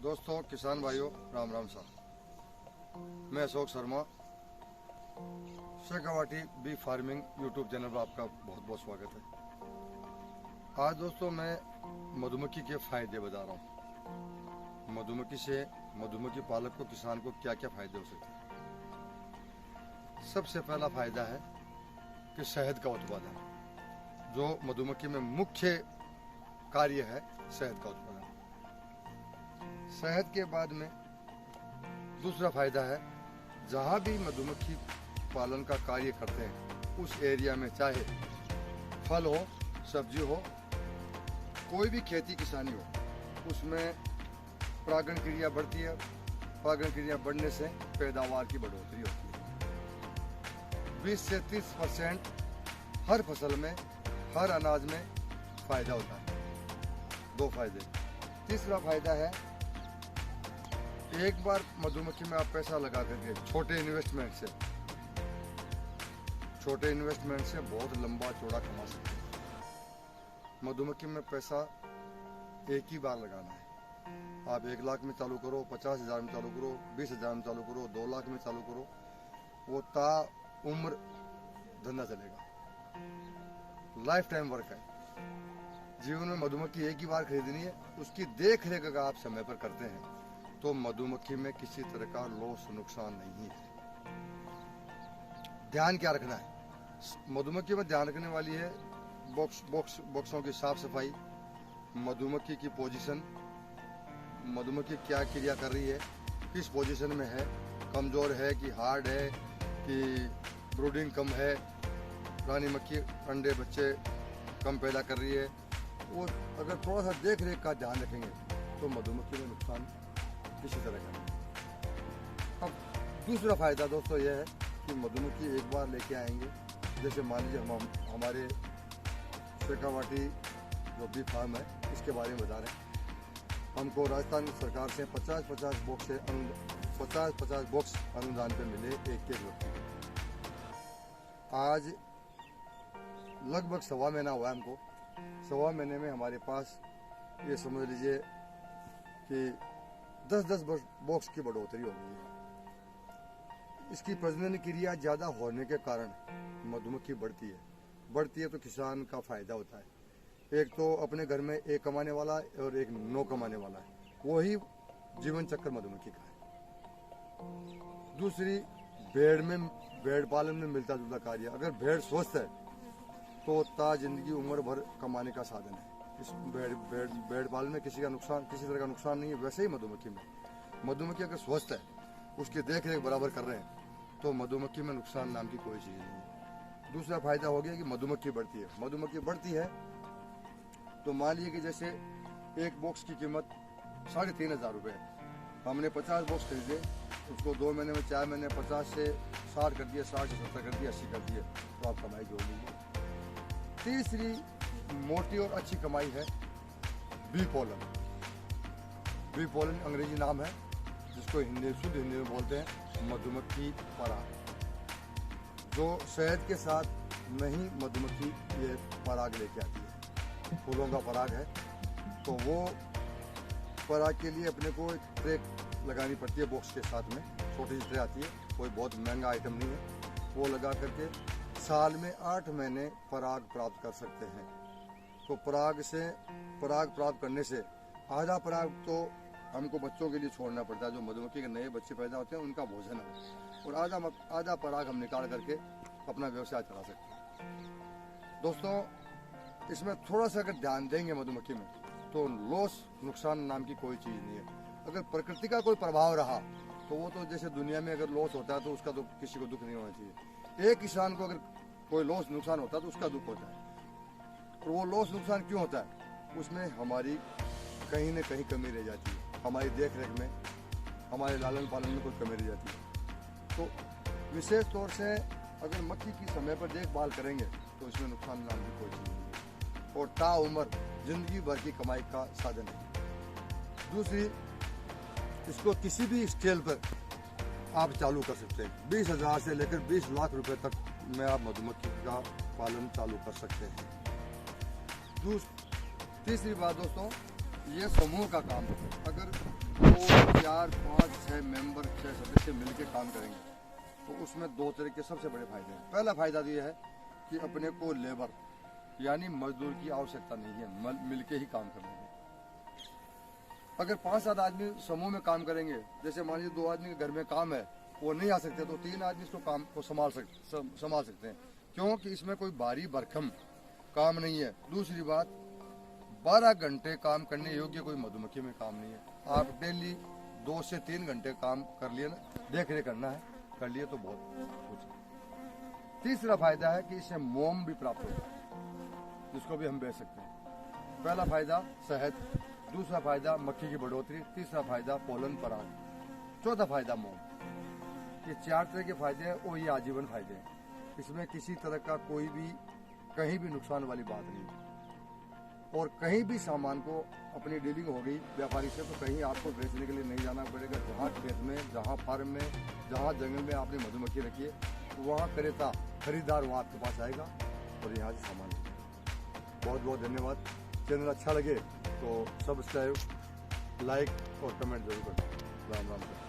दोस्तों, किसान भाइयों, राम राम साहब। मैं Ashok Sharma, Shekhawati bee farming YouTube channel पर आपका बहुत बहुत स्वागत है। आज दोस्तों मैं मधुमक्खी के फायदे बता रहा हूँ। मधुमक्खी से मधुमक्खी पालक को, किसान को क्या क्या फायदे हो सकते हैं। सबसे पहला फायदा है कि शहद का उत्पादन, जो मधुमक्खी में मुख्य कार्य है, शहद का उत्पादन। शहद के बाद में दूसरा फायदा है, जहाँ भी मधुमक्खी पालन का कार्य करते हैं उस एरिया में, चाहे फल हो, सब्जी हो, कोई भी खेती किसानी हो, उसमें परागण क्रिया बढ़ती है। परागण क्रिया बढ़ने से पैदावार की बढ़ोतरी होती है। 20 से 30% हर फसल में, हर अनाज में फायदा होता है। दो फायदे। तीसरा फायदा है, एक बार मधुमक्खी में आप पैसा लगा करके छोटे इन्वेस्टमेंट से बहुत लंबा चौड़ा कमा सकते हैं। मधुमक्खी में पैसा एक ही बार लगाना है। आप 1 लाख में चालू करो, 50,000 में चालू करो, 20,000 में चालू करो, 2 लाख में चालू करो, वो ता उम्र धंधा चलेगा। लाइफ टाइम वर्क है। जीवन में मधुमक्खी एक ही बार खरीदनी है। उसकी देख रेख अगर आप समय पर करते हैं तो मधुमक्खी में किसी तरह का लॉस, नुकसान नहीं है। ध्यान क्या रखना है? मधुमक्खी में ध्यान रखने वाली है बॉक्सों की साफ सफाई, मधुमक्खी की पोजीशन, मधुमक्खी क्या क्रिया कर रही है, किस पोजीशन में है, कमजोर है कि हार्ड है, कि ब्रूडिंग कम है, रानी मक्खी अंडे बच्चे कम पैदा कर रही है। वो अगर थोड़ा सा देख रेख का ध्यान रखेंगे तो मधुमक्खी में नुकसान किसी तरह का नहीं। अब दूसरा फायदा दोस्तों यह है कि मधुमक्खी एक बार लेके आएंगे, जैसे मान लीजिए हम हमारे शेखावाटी जो बी फार्म है, इसके बारे में बता रहे हैं। हमको राजस्थान सरकार से 50-50 बॉक्स अनुदान पे मिले एक व्यक्ति को। आज लगभग 1.25 महीना हुआ है हमको। 1.25 महीने में हमारे पास ये समझ लीजिए कि 10-10 बॉक्स की बढ़ोतरी हो गई है। इसकी प्रजनन क्रिया ज़्यादा होने के कारण मधुमक्खी बढ़ती है तो किसान का फायदा होता है। एक तो अपने घर में एक कमाने वाला और एक 9 कमाने वाला है, वही जीवन चक्र मधुमक्खी का है। दूसरी, भेड़ पालन में मिलता जुलता कार्य। अगर भेड़ स्वस्थ है तो ता जिंदगी उम्र भर कमाने का साधन है। इस भेड़ पालन में किसी तरह का नुकसान नहीं है। वैसे ही मधुमक्खी अगर स्वस्थ है, उसकी देख रेख बराबर कर रहे हैं तो मधुमक्खी में नुकसान नाम की कोई चीज़ नहीं है। दूसरा फायदा हो गया कि मधुमक्खी बढ़ती है तो मान लीजिए कि जैसे एक बॉक्स की कीमत 3,500 रुपये है। हमने 50 बॉक्स खरीदे, उसको 2 महीने में, 4 महीने 50 से 60 कर दिया, 60 से 70 कर दिया, 80 कर दिए, तो आप कमाई जोड़ लीजिए। तीसरी मोटी और अच्छी कमाई है बी पोलन अंग्रेजी नाम है, जिसको शुद्ध हिंदी में बोलते हैं मधुमक्खी पराग। जो शहद के साथ नहीं मधुमक्खी ये पराग लेके आती है, फूलों का पराग है, तो वो पराग के लिए अपने को एक ट्रे लगानी पड़ती है बॉक्स के साथ में। छोटी सी ट्रे आती है, कोई बहुत महंगा आइटम नहीं है। वो लगा करके साल में 8 महीने पराग प्राप्त कर सकते हैं। तो पराग प्राप्त करने से आधा पराग तो हमको बच्चों के लिए छोड़ना पड़ता है, जो मधुमक्खी के नए बच्चे पैदा होते हैं उनका भोजन है, और आधा पराग हम निकाल करके अपना व्यवसाय चला सकते हैं। दोस्तों, इसमें थोड़ा सा अगर ध्यान देंगे मधुमक्खी में तो नुकसान नाम की कोई चीज़ नहीं है। अगर प्रकृति का कोई प्रभाव रहा तो वो तो जैसे दुनिया में अगर लॉस होता है तो उसका तो किसी को दुख नहीं होना चाहिए। एक किसान को अगर कोई नुकसान होता है तो उसका दुख होता है। और वो नुकसान क्यों होता है? उसमें हमारी कहीं न कहीं कमी रह जाती है। हमारी देख रेख में, हमारे लालन पालन में कोई कमी रह जाती है। तो विशेष तौर से अगर मक्खी की समय पर देखभाल करेंगे तो इसमें नुकसान नाम की कोई चीज़ नहीं है, और ताउम्र जिंदगी भर की कमाई का साधन है। दूसरी, इसको किसी भी स्केल पर आप चालू कर सकते हैं। 20,000 से लेकर 20 लाख रुपए तक में आप मधुमक्खी का पालन चालू कर सकते हैं। तीसरी बात दोस्तों, ये समूह का काम है। अगर 2, 4, 5, 6 मेंबर 6 सदस्य मिलकर काम करेंगे तो उसमें दो तरह के सबसे बड़े फायदे हैं। पहला फायदा तो ये है कि अपने को लेबर यानी मजदूर की आवश्यकता नहीं है, मिलके ही काम करना है। अगर 5-7 आदमी समूह में काम करेंगे, जैसे मान लीजिए 2 आदमी के घर में काम है, वो नहीं आ सकते तो 3 आदमी इसको काम को संभाल सकते हैं, क्योंकि इसमें कोई भारी भरकम काम नहीं है। दूसरी बात, 12 घंटे काम करने योग्य कोई मधुमक्खी में काम नहीं है। आप डेली 2 से 3 घंटे काम कर लिए ना, देख रेख करना है, कर लिए तो बहुत कुछ। तीसरा फायदा है कि इससे मोम भी प्राप्त होता है, जिसको भी हम बेच सकते हैं। पहला फायदा शहद, दूसरा फायदा मक्खी की बढ़ोतरी, तीसरा फायदा पोलन पराग, चौथा फायदा मोम। ये 4 तरह के फायदे हैं और ये आजीवन फायदे हैं। इसमें किसी तरह का कोई भी कहीं भी नुकसान वाली बात नहीं। और कहीं भी सामान को अपनी डीलिंग हो गई व्यापारी से तो कहीं आपको बेचने के लिए नहीं जाना पड़ेगा। जहाँ खेत में, जहाँ फार्म में, जहाँ जंगल में आपने मधुमक्खी रखी है, वहाँ क्रेता खरीदार वहाँ आपके पास आएगा और यहाँ से सामान लेगा। बहुत बहुत धन्यवाद। चैनल अच्छा लगे तो सब्सक्राइब, लाइक और कमेंट जरूर करें। राम राम।